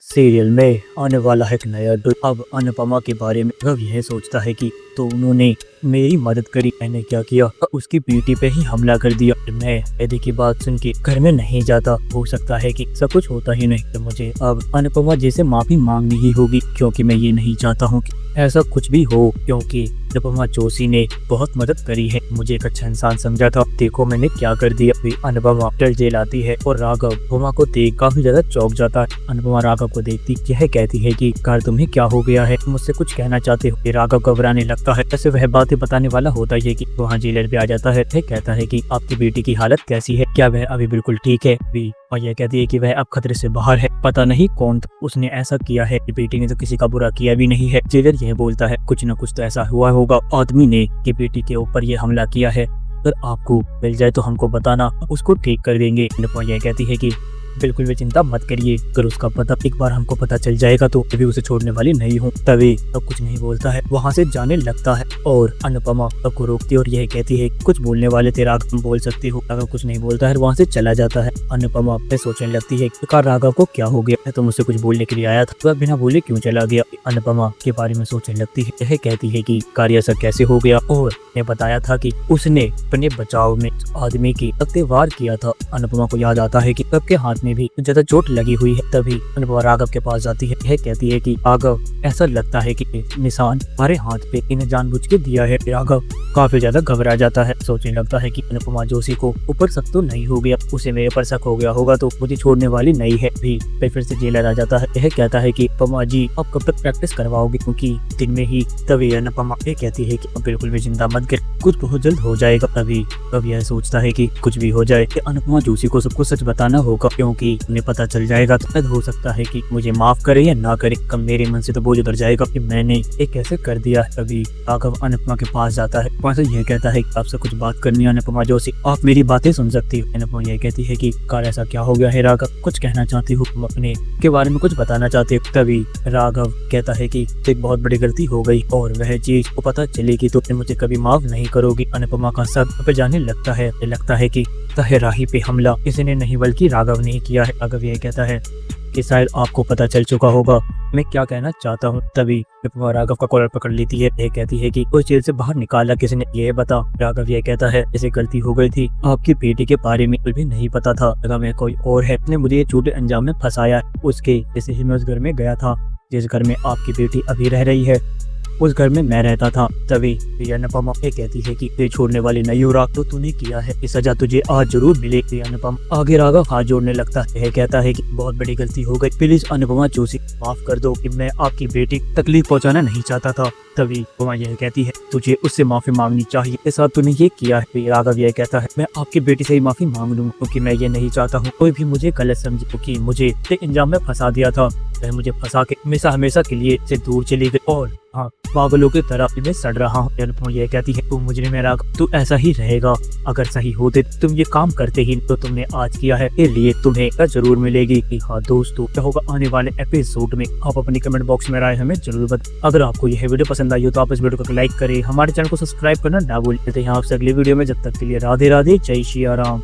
Serial में आने वाला है एक नया अब अनुपमा के बारे में रवि यह सोचता है कि तो उन्होंने मेरी मदद करी, मैंने क्या किया, उसकी बेटी पे ही हमला कर दिया। मैं यदि की बात सुन के घर में नहीं जाता, हो सकता है कि सब कुछ होता ही नहीं, तो मुझे अब अनुपमा जी से माफी मांगनी ही होगी, क्योंकि मैं ये नहीं चाहता हूँ कि ऐसा कुछ भी हो, क्योंकि अनुपमा जोशी ने बहुत मदद करी है, मुझे एक अच्छा इंसान समझा था, देखो मैंने क्या कर दिया। फिर अनुपमा डर जेल आती है और राघव अनुपमा को देख काफी ज्यादा चौंक जाता है। अनुपमा राघव को देखती यह कहती है कि कार तुम्हें क्या हो गया है, मुझसे कुछ कहना चाहते हो। ये राघव घबराने लगता है, ऐसे वह बातें बताने वाला होता है कि वहाँ जेलर भी आ जाता है। वह कहता है कि आपकी बेटी की हालत कैसी है, क्या वह अभी बिल्कुल ठीक है भी, और यह कहती है कि वह अब खतरे से बाहर है, पता नहीं कौन था उसने ऐसा किया है, बेटी ने तो किसी का बुरा किया भी नहीं है। जेलर यह बोलता है कुछ न कुछ तो ऐसा हुआ होगा, आदमी ने कि बेटी के ऊपर ये हमला किया है, अगर आपको मिल जाए तो हमको बताना, उसको ठीक कर देंगे। अनुपमा यह कहती है कि बिल्कुल भी चिंता मत करिए, अगर उसका पता एक बार हमको पता चल जाएगा तो कभी उसे छोड़ने वाली नहीं हूँ। तभी तब कुछ नहीं बोलता है, वहाँ से जाने लगता है और अनुपमा सबको रोकती है और यह कहती है कुछ बोलने वाले थे राघव, बोल सकती हो। राघव कुछ नहीं बोलता है, वहाँ से चला जाता है। अनुपमा अपने सोचने लगती है राघव को क्या हो गया, तो मुझसे कुछ बोलने के लिए आया था, वह बिना बोले क्यों चला गया। अनुपमा के बारे में सोचने लगती है, यह कहती है कि कार्य ऐसा कैसे हो गया, और ने बताया था कि उसने अपने बचाव में आदमी की वार किया था। अनुपमा को याद आता है कि सबके हाथ में भी ज्यादा चोट लगी हुई है। तभी अनुपमा राघव के पास जाती है, यह कहती है कि राघव ऐसा लगता है कि निशान हमारे हाथ पे इन्हें जानबूझ के दिया है। राघव काफी ज्यादा घबरा जाता है, सोचने लगता है कि अनुपमा जोशी को ऊपर शक तो नहीं हो गया, उसे मेरे पर शक हो गया होगा तो मुझे छोड़ने वाली नहीं है। भी फिर से जेलर आ जाता है, यह कहता है कि अनुपमा जी आप कब तक प्रैक्टिस करवाओगे, क्योंकि दिन में ही। तभी अनुपमा ये कहती है कि बिल्कुल भी चिंता मत कर, कुछ बहुत जल्द हो जाएगा। तभी अब यह सोचता है कि कुछ भी हो जाए अनुपमा जोशी को सबको सच बताना होगा, क्योंकि उन्हें पता चल जाएगा तो हो सकता है कि मुझे माफ करे या ना करे, कम मेरे मन से तो बोझ उतर जाएगा कि मैंने ये कैसे कर दिया। तभी राघव अनुपमा के पास जाता है, वहाँ से यह कहता है कि आपसे कुछ बात करनी है अनुपमा जोशी, आप मेरी बातें सुन सकती हो। अनुपमा यह कहती है कि कार ऐसा क्या हो गया है राघव, कुछ कहना चाहती हो, अपने के बारे में कुछ बताना चाहते हो। तभी राघव कहता है कि एक बहुत बड़ी गलती हो गई और वह चीज को पता चलेगी तो मुझे कभी माफ नहीं करोगी। अनुपमा का सर पे जाने लगता है कि राही पे हमला किसी ने नहीं बल्कि राघव ने ही किया है। राघव यह कहता है कि शायद आपको पता चल चुका होगा मैं क्या कहना चाहता हूँ। तभी अनुपमा राघव का कॉलर पकड़ लेती है, यह कहती है कि उस जेल से बाहर निकाला किसी ने, यह बता। राघव यह कहता है जैसे गलती हो गई थी, आपकी बेटी के बारे में कुछ भी नहीं पता था, लगा मैं कोई और है, उसने मुझे छोटे अंजाम में फंसाया। उसके जैसे ही मैं उस घर में गया था जिस घर में आपकी बेटी अभी रह रही है, उस घर में मैं रहता था। तभी अनुपमा ये कहती है कि ये छोड़ने वाली नहीं हो रहा, तो तूने किया है, इस सजा तुझे आज जरूर मिलेगी। अनुपमा आगे राघव हाथ जोड़ने लगता है, कहता है कि बहुत बड़ी गलती हो गई, प्लीज अनुपमा जोशी माफ कर दो कि मैं आपकी बेटी तकलीफ पहुंचाना नहीं चाहता था। तभी अनुपमा यह कहती है तुझे उससे माफी मांगनी चाहिए, इस साथ तूने ये किया है। राघव यह कहता है मैं आपकी बेटी से ही माफी मांग लूँ, क्योंकि मैं ये नहीं चाहता हूँ कोई भी मुझे गलत समझे, क्योंकि मुझे इंजाम में फंसा दिया था, वह मुझे फंसा के हमेशा के लिए से दूर चली गई और हाँ पागलों की तरह मैं सड़ रहा हूँ। अनुपमा यह कहती है तू मुजरिम है राघव, तू ऐसा ही रहेगा, अगर सही होते तुम ये काम करते ही तो तुमने आज किया है, इसके लिए तुम्हें जरूर मिलेगी। हाँ दोस्तों, क्या होगा आने वाले एपिसोड में, आप अपनी कमेंट बॉक्स में राय हमें जरूर बताएं। अगर आपको यह वीडियो पसंद आई हो तो आप इस वीडियो को लाइक करें, हमारे चैनल को सब्सक्राइब करना ना भूलें। आपसे अगली वीडियो में, जब तक के लिए राधे राधे, जय श्री राम।